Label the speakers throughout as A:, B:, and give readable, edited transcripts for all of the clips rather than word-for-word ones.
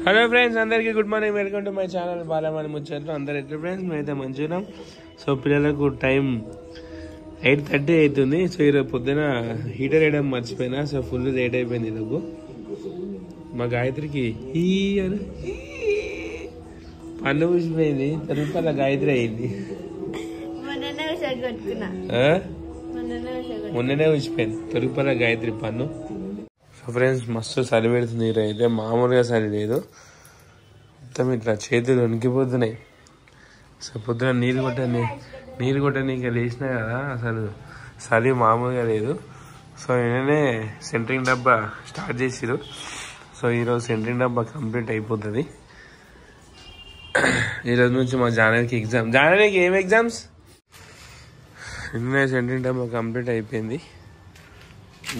A: Hello friends, అందరికీ good morning. Welcome to my channel Balamani ముచ్చట్లు. అందరు ఎట్లా ఫ్రెండ్స్? మేమైతే మంచిగా. సో పిల్లలకు టైం 8:30 అవుతుంది. సో ఈరోజు పొద్దున హీటర్ వేయడం మర్చిపోయినా. సో ఫుల్ లేట్ అయిపోయింది ఈరోజు. మా గాయత్రికి ఈ అని పన్ను ఊసిపోయింది. రూపాయల గాయత్రి అయింది. మొన్ననే ఊసిపోయింది రూపాయల గాయత్రి పన్ను. సో ఫ్రెండ్స్, మస్తు చలి పెడుతుంది. ఈరోజు అయితే మామూలుగా చలి లేదు, మొత్తం ఇట్లా చేతులు వణికిపోతున్నాయి. సో పొద్దున నీళ్ళు కొట్టనీకి లేచినా కదా, అసలు చలి మామూలుగా లేదు. సో నేనే సెంటరింగ్ డబ్బా స్టార్ట్ చేసిరు. సో ఈరోజు సెంటరింగ్ డబ్బా కంప్లీట్ అయిపోతుంది. ఈరోజు నుంచి మా జానవికి ఎగ్జామ్. జానవికి ఏం ఎగ్జామ్స్? నిన్న సెంటరింగ్ డబ్బా కంప్లీట్ అయిపోయింది.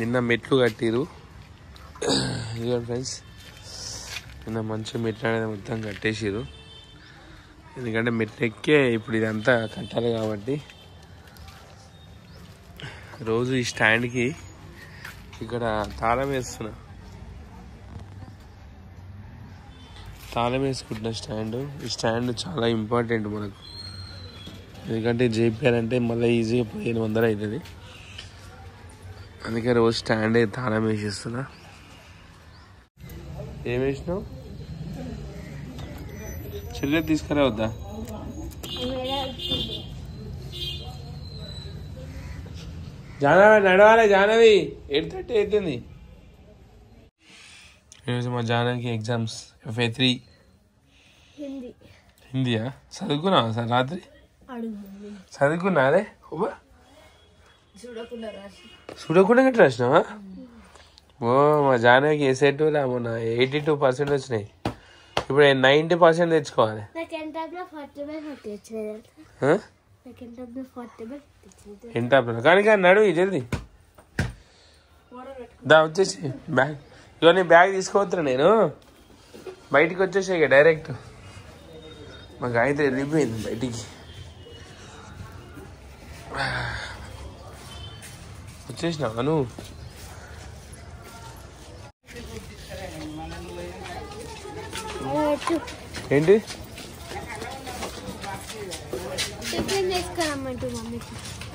A: నిన్న మెట్లు కట్టిరు. ఇదిగో ఫ్రెండ్స్, నిన్న మంచిగా మెట్లు అనేది మొత్తం కట్టేసిరు. ఎందుకంటే మెట్లు ఎక్కే ఇప్పుడు ఇదంతా కట్టాలి కాబట్టి. రోజు ఈ స్టాండ్కి ఇక్కడ తాళం వేసుకుంటున్న స్టాండ్. ఈ స్టాండ్ చాలా ఇంపార్టెంట్ మనకు. ఎందుకంటే చేయించాలంటే మళ్ళీ ఈజీగా 1500 అవుతుంది. అందుకే రోజు స్టాండ్ తాళం వేసేస్తున్నా. ఏం వేసినావు? చెల్లె తీసుకురా వద్దా? జానవి నడవాలి. జానవి 8:30 అవుతుంది. ఈరోజు మా జానవికి ఎగ్జామ్స్. FA3 హిందీయా? చదువుకున్నావా సార్? రాత్రి చదువుకున్నా? అదే చూడకుండా గట్రా రాసినావా? ఓ, మా జానవికి SAT మొన్న 82% వచ్చినాయి. ఇప్పుడు 90% తెచ్చుకోవాలి. కానీ నడువు జల్దీ దా, వచ్చేసి బ్యాగ్ ఇవన్నీ బ్యాగ్ తీసుకోవద్దురా. నేను బయటికి వచ్చేసా ఇక డైరెక్ట్. మా గాయత్రి వెళ్ళిపోయింది బయటికి. వచ్చేసినావా నువ్వు? ఏంటి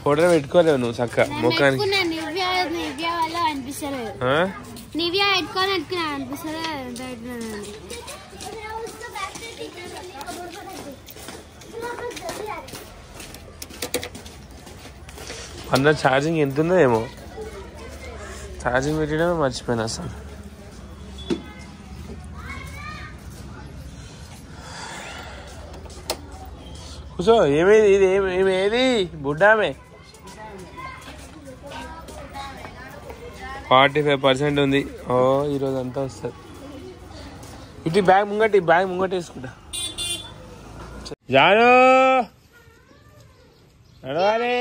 A: ఫోటో పెట్టుకోలేవు నువ్వు చక్క ముఖానికి? అన్న ఛార్జింగ్ ఎంత ఉందో ఏమో, ఛార్జింగ్ పెట్టడమే మర్చిపోయినా అసలు. కూర్చో. ఏమేది ఇది? ఏది బుడ్డామే? 45% ఉంది. ఓ, ఈరోజు అంతా వస్తుంది. ఇటు బ్యాగ్ ముంగట వేసుకుంటా. జాను నడవాలి.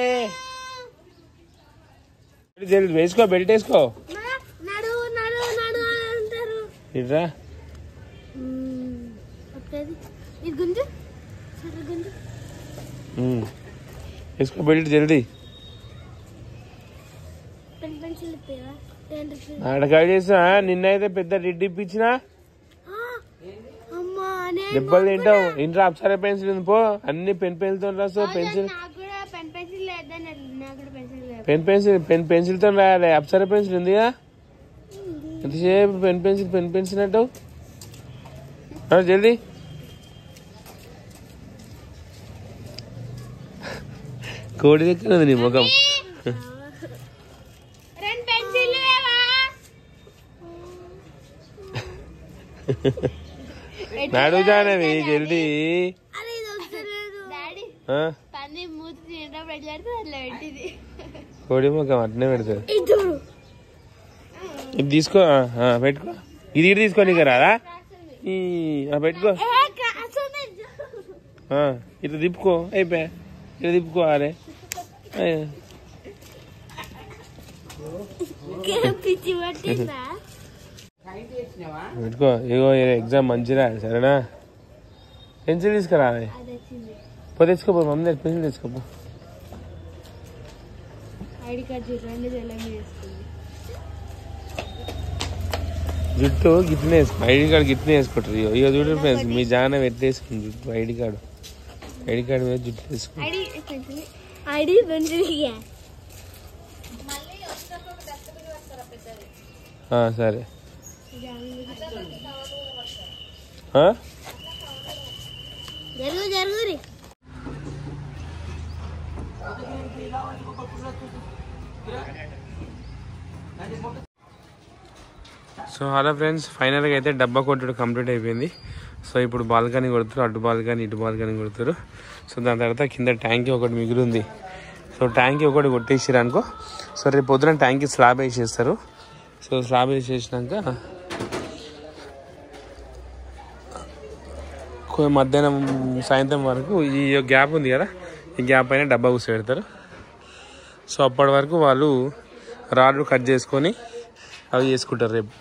A: వేసుకో, బెల్ట్ వేసుకో. ఇట్రా వేసుకో బెల్ట్ జల్దీ. అడగా చేసా. నిన్నైతే పెద్ద రెడ్డి ఇప్పించిన దెబ్బలు తింటావు. ఇంట్లో అప్సరా పెన్సిల్ ఉంది, పో. అన్ని పెన్సిల్ తో రాసు. పెన్సిల్ తో రాయాలి. అప్సరా పెన్సిల్ ఉందిగా, ఎంతసేపు పెన్సిల్ అంటావు. జల్దీ కోడి దగ్గర ఉంది నీ ముఖం. నాడు జానవి జల్దీ. కోడి ముఖం అట్నే పెడతారు. ఇది తీసుకో, పెట్టుకో. ఇది తీసుకో. నీకు రాదా? పెట్టుకో. ఇట్లా తిప్పుకో. అయిపోయా, ఇట్లా తిప్పుకోవాలి. పెట్టుకో. ఇగో ఎగ్జామ్ మంచిగా, సరేనా? పెన్సిల్ తీసుకురావాలి. పో, తెచ్చుకోపో. Mummy pencil తెచ్చుకోపో. జుట్టు గిట్లనే వేసుకో, ఐడి కార్డు గిట్లనే వేసుకుంటారు. ఇక చూడండి ఫ్రెండ్స్, మీ జాన పెట్టేసుకుంది జుట్టు, ఐడి కార్డు మీద జుట్టు వేసుకుంది. సరే సో హలో ఫ్రెండ్స్, ఫైనల్గా అయితే డబ్బా కొట్టుడు కంప్లీట్ అయిపోయింది. సో ఇప్పుడు బాల్కనీ కొడుతారు, అటు బాల్కనీ ఇటు బాల్కనీ కొడుతారు. సో దాని తర్వాత కింద ట్యాంకీ ఒకటి మిగిలింది. సో ట్యాంకీ ఒకటి కొట్టేసారు అనుకో. సో రేపు పొద్దున ట్యాంకీ స్లాబ్ వేసేస్తారు. సో స్లాబ్ వేసేసినాక మధ్యాహ్నం సాయంత్రం వరకు ఈ గ్యాప్ ఉంది కదా, ఈ గ్యాప్ పైన డబ్బా కూర్చోబెడతారు. సో అప్పటి వరకు వాళ్ళు రాడ్లు కట్ చేసుకొని అవి చేసుకుంటారు రేపు.